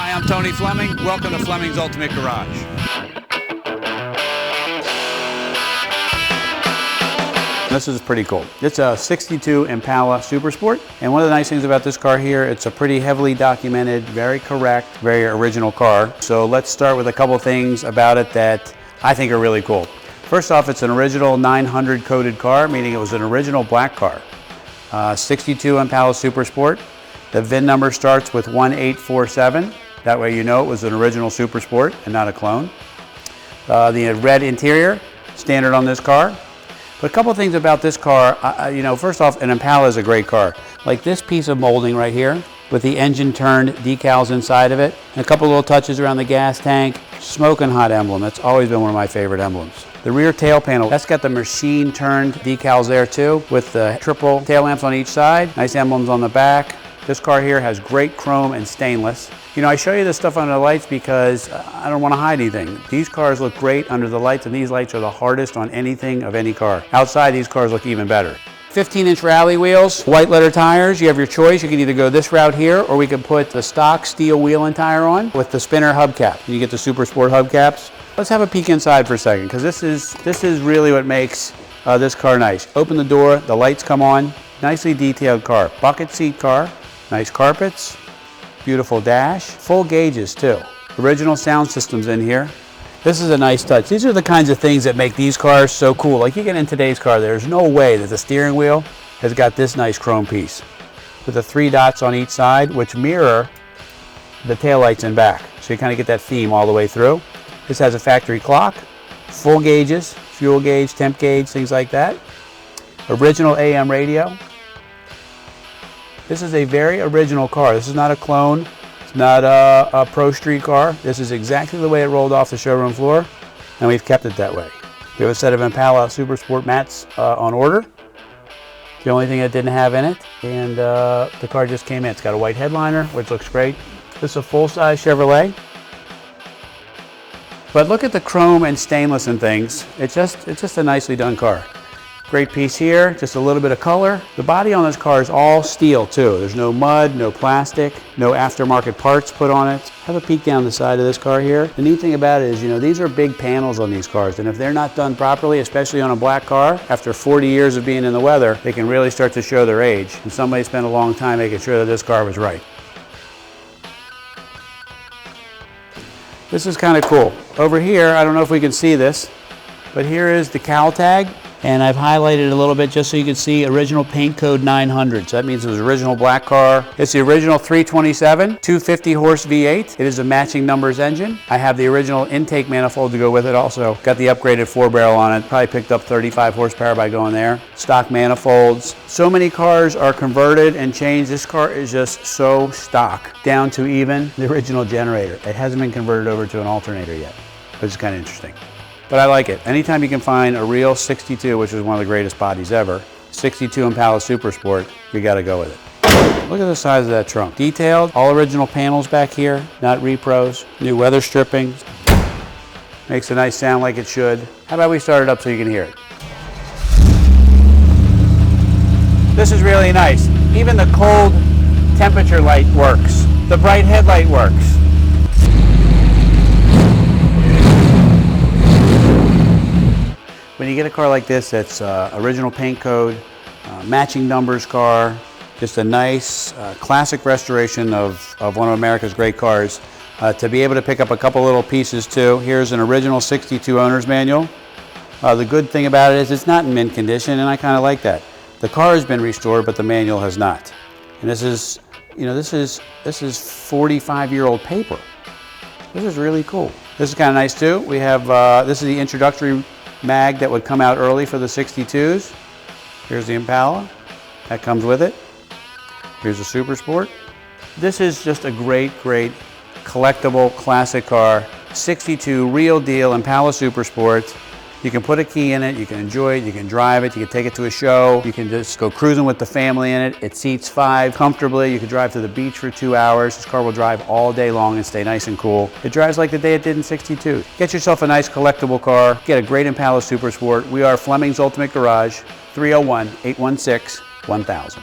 Hi, I'm Tony Fleming. Welcome to Fleming's Ultimate Garage. This is pretty cool. It's a 62 Impala Super Sport. And one of the nice things about this car here, it's a pretty heavily documented, very correct, very original car. So let's start with a couple things about it that I think are really cool. First off, it's an original 900 coded car, meaning it was an original black car. 62 Impala Super Sport. The VIN number starts with 1847. That way you know it was an original Super Sport and not a clone. The red interior, standard on this car. But a couple of things about this car, first off, an Impala is a great car. Like this piece of molding right here with the engine turned decals inside of it, and a couple little touches around the gas tank, smoking hot emblem. That's always been one of my favorite emblems. The rear tail panel, that's got the machine turned decals there too, with the triple tail lamps on each side, nice emblems on the back. This car here has great chrome and stainless. You know, I show you this stuff under the lights because I don't want to hide anything. These cars look great under the lights, and these lights are the hardest on anything of any car. Outside, these cars look even better. 15-inch rally wheels, white letter tires. You have your choice. You can either go this route here, or we could put the stock steel wheel and tire on with the spinner hubcap. You get the Super Sport hubcaps. Let's have a peek inside for a second, because this is really what makes this car nice. Open the door, the lights come on. Nicely detailed car. Bucket seat car. Nice carpets. Beautiful dash, full gauges too. Original sound systems in here. This is a nice touch. These are the kinds of things that make these cars so cool. Like you get in today's car, there's no way that the steering wheel has got this nice chrome piece with the 3 dots on each side, which mirror the taillights in back. So you kind of get that theme all the way through. This has a factory clock, full gauges, fuel gauge, temp gauge, things like that. Original AM radio. This is a very original car. This is not a clone. It's not a Pro Street car. This is exactly the way it rolled off the showroom floor, and we've kept it that way. We have a set of Impala Super Sport mats on order. The only thing it didn't have in it, and the car just came in. It's got a white headliner, which looks great. This is a full-size Chevrolet. But look at the chrome and stainless and things. It's just a nicely done car. Great piece here, just a little bit of color. The body on this car is all steel too. There's no mud, no plastic, no aftermarket parts put on it. Have a peek down the side of this car here. The neat thing about it is, these are big panels on these cars, and if they're not done properly, especially on a black car, after 40 years of being in the weather, they can really start to show their age. And somebody spent a long time making sure that this car was right. This is kind of cool. Over here, I don't know if we can see this, but here is the cowl tag. And I've highlighted it a little bit just so you can see original paint code 900. So that means it was original black car. It's the original 327, 250 horse V8. It is a matching numbers engine. I have the original intake manifold to go with it also. Got the upgraded 4-barrel on it. Probably picked up 35 horsepower by going there. Stock manifolds. So many cars are converted and changed. This car is just so stock, down to even the original generator. It hasn't been converted over to an alternator yet, which is kind of interesting. But I like it. Anytime you can find a real 62, which is one of the greatest bodies ever, 62 Impala Super Sport, you got to go with it. Look at the size of that trunk. Detailed, all original panels back here, not repros. New weather stripping. Makes a nice sound like it should. How about we start it up so you can hear it? This is really nice. Even the cold temperature light works. The bright headlight works. When you get a car like this that's original paint code, matching numbers car, just a nice classic restoration of one of America's great cars, to be able to pick up a couple little pieces too. Here's an original 62 owner's manual. The good thing about it is it's not in mint condition, and I kind of like that. The car has been restored, but the manual has not. And this is 45-year-old paper. This is really cool. This is kind of nice too. We have, this is the introductory mag that would come out early for the 62s. Here's the Impala. That comes with it. Here's the Super Sport. This is just a great collectible classic car. 62 real deal Impala Super Sport. You can put a key in it, you can enjoy it, you can drive it, you can take it to a show, you can just go cruising with the family in it. It seats 5 comfortably. You can drive to the beach for 2 hours. This car will drive all day long and stay nice and cool. It drives like the day it did in 62. Get yourself a nice collectible car. Get a great Impala Super Sport. We are Fleming's Ultimate Garage, 301-816-1000.